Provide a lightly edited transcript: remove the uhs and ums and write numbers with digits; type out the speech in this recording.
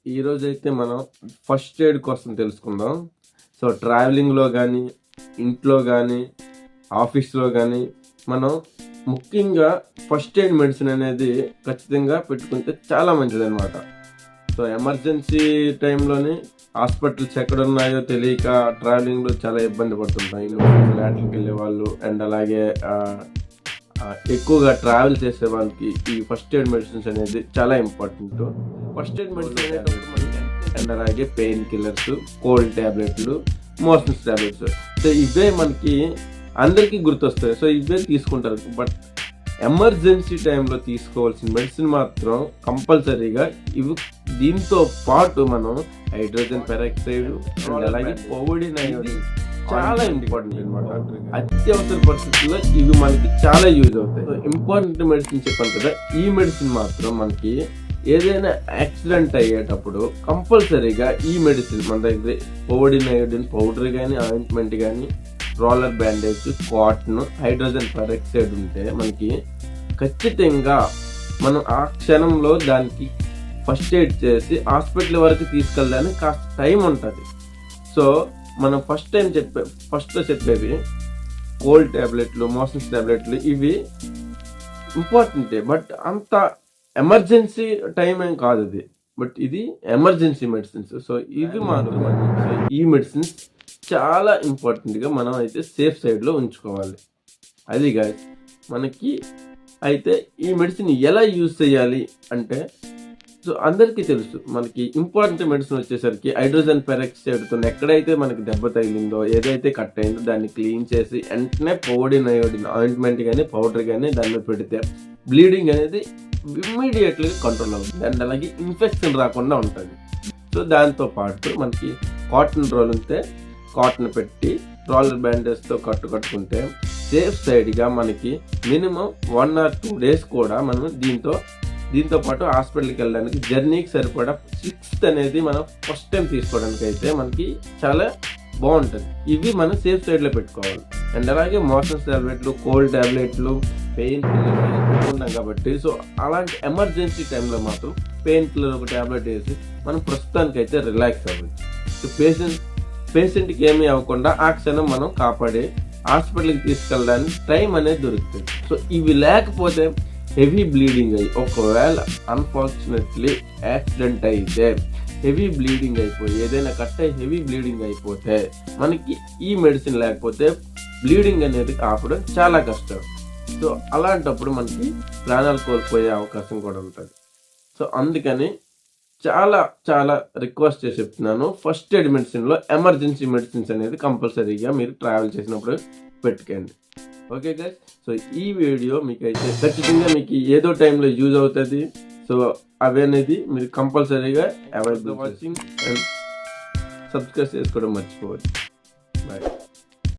ఈరోజైతే మనం first aid కోసం తెలుసుకుందాం. సో ట్రావెలింగ్లో కానీ, ఇంట్లో కానీ, ఆఫీస్లో కానీ మనం ముఖ్యంగా ఫస్ట్ ఎయిడ్ మెడిసిన్ అనేది ఖచ్చితంగా పెట్టుకుంటే చాలా మంచిదన్నమాట. సో ఎమర్జెన్సీ టైంలోని హాస్పిటల్స్ ఎక్కడున్నాయో తెలియక ట్రావెలింగ్లో చాలా ఇబ్బంది పడుతుంటాం. ఫ్లాట్లకు వెళ్ళే వాళ్ళు అండ్ అలాగే ఎక్కువగా ట్రావెల్ చేసే వాళ్ళకి ఈ ఫస్ట్ ఎయిడ్ మెడిసిన్స్ అనేది చాలా ఇంపార్టెంట్. ఫస్ట్ ఎయిడ్ మెడిసిన్ అనేటప్పుడు అండ్ అలాగే పెయిన్ కిల్లర్స్, కోల్డ్ ట్యాబ్లెట్లు, మోషన్స్ ట్యాబ్లెట్స్. సో ఇవే మనకి అందరికీ గుర్తొస్తాయి. సో ఇవే తీసుకుంటారు. బట్ ఎమర్జెన్సీ టైంలో తీసుకోవాల్సిన మెడిసిన్ మాత్రం కంపల్సరీగా ఇవి. దీంతో పాటు మనం హైడ్రోజన్ పెరాక్సైడ్ అండ్ అలాగే కోవిడ్ చాలా ఇంపార్టెంట్ అనమాట. అత్యవసర పరిస్థితుల్లో ఇవి మనకి చాలా యూజ్ అవుతాయి. ఇంపార్టెంట్ మెడిసిన్ చెప్పాను కదా, ఈ మెడిసిన్ మాత్రం మనకి ఏదైనా యాక్సిడెంట్ అయ్యేటప్పుడు కంపల్సరీగా ఈ మెడిసిన్ మన దగ్గర కోవిడ్ పౌడర్ కానీ, ఆయింట్మెంట్ కానీ, roller bandage, cotton, hydrogen peroxide ఉంటే మనకి ఖచ్చితంగా మనం ఆ క్షణంలో దానికి ఫస్ట్ ఎయిడ్ చేసి హాస్పిటల్ వరకు తీసుకెళ్ళడానికి కాస్త టైం ఉంటుంది. సో మనం ఫస్ట్లో చెప్పేవి కోల్డ్ ట్యాబ్లెట్లు, మోషన్స్ ట్యాబ్లెట్లు ఇవి ఇంపార్టెంటే. బట్ అంత ఎమర్జెన్సీ టైం ఏం కాదు ఇది. బట్ ఇది ఎమర్జెన్సీ మెడిసిన్స్. సో ఇవి మాత్రమే. సో ఈ మెడిసిన్స్ చాలా ఇంపార్టెంట్గా మనం అయితే సేఫ్ సైడ్లో ఉంచుకోవాలి. అది గాయస్ మనకి అయితే ఈ మెడిసిన్ ఎలా యూజ్ చేయాలి అంటే, సో అందరికీ తెలుసు మనకి ఇంపార్టెంట్ మెడిసిన్ వచ్చేసరికి హైడ్రోజన్ పెరాక్సైడ్తో ఎక్కడైతే మనకి దెబ్బ తగిలిందో, ఏదైతే కట్ అయిందో దాన్ని క్లీన్ చేసి వెంటనే కోవిడ్ ఆయింట్మెంట్ కానీ, పౌడర్ కానీ దాని మీద పెడితే బ్లీడింగ్ అనేది ఇమ్మీడియట్గా కంట్రోల్ అవుతుంది అండ్ అలాగే ఇన్ఫెక్షన్ రాకుండా ఉంటుంది. సో దాంతో పాటు మనకి కాటన్ రోల్ ఉంటే కాటన్ పెట్టి రోలర్ బ్యాండేజ్తో కట్టుకుంటే సేఫ్ సైడ్గా మనకి మినిమం 1 or 2 days కూడా మనం దీంతో పాటు హాస్పిటల్కి వెళ్ళడానికి జర్నీకి సరిపడా 6th అనేది మనం ఫస్ట్ టైం తీసుకోవడానికి అయితే మనకి చాలా బాగుంటుంది. ఇవి మనం సేఫ్ సైడ్లో పెట్టుకోవాలి. అండ్ అలాగే మోషన్స్ ట్యాబ్లెట్లు, కోల్డ్ ట్యాబ్లెట్లు, పెయిన్ కిల్లర్ పెట్టుకుంటాం కాబట్టి సో అలాంటి ఎమర్జెన్సీ టైంలో మాత్రం పెయిన్ కిల్లర్ ఒక ట్యాబ్లెట్ వేసి మనం ప్రస్తుతానికి అయితే రిలాక్స్ అవ్వచ్చు. సో పేషెంట్కి ఏమీ అవ్వకుండా ఆ క్షణం మనం కాపాడి హాస్పిటల్కి తీసుకెళ్ళడానికి టైం అనేది దొరుకుతుంది. సో ఇవి లేకపోతే హెవీ బ్లీడింగ్ అయ్యి ఒకవేళ అన్ఫార్చునేట్లీ యాక్సిడెంట్ అయితే హెవీ బ్లీడింగ్ అయిపోయి ఏదైనా కట్ అయ్యి హెవీ బ్లీడింగ్ అయిపోతే మనకి ఈ మెడిసిన్ లేకపోతే బ్లీడింగ్ అనేది ఆపడం చాలా కష్టం. సో అలాంటప్పుడు మనకి ప్రాణాలు కోల్పోయే అవకాశం కూడా ఉంటుంది. సో అందుకని చాలా రిక్వెస్ట్ చేసి చెప్తున్నాను, ఫస్ట్ ఎయిడ్ మెడిసిన్లో ఎమర్జెన్సీ మెడిసిన్స్ అనేది కంపల్సరీగా మీరు ట్రావెల్ చేసినప్పుడు పెట్టుకోండి. ఓకే గైస్, సో ఈ వీడియో మీకైతే ఖచ్చితంగా మీకు ఏదో టైంలో యూజ్ అవుతుంది. సో అవి అనేది మీరు కంపల్సరీగా అవైలబుల్ వాచింగ్ అండ్ సబ్స్క్రైబ్ చేసుకోవడం మర్చిపోవచ్చు.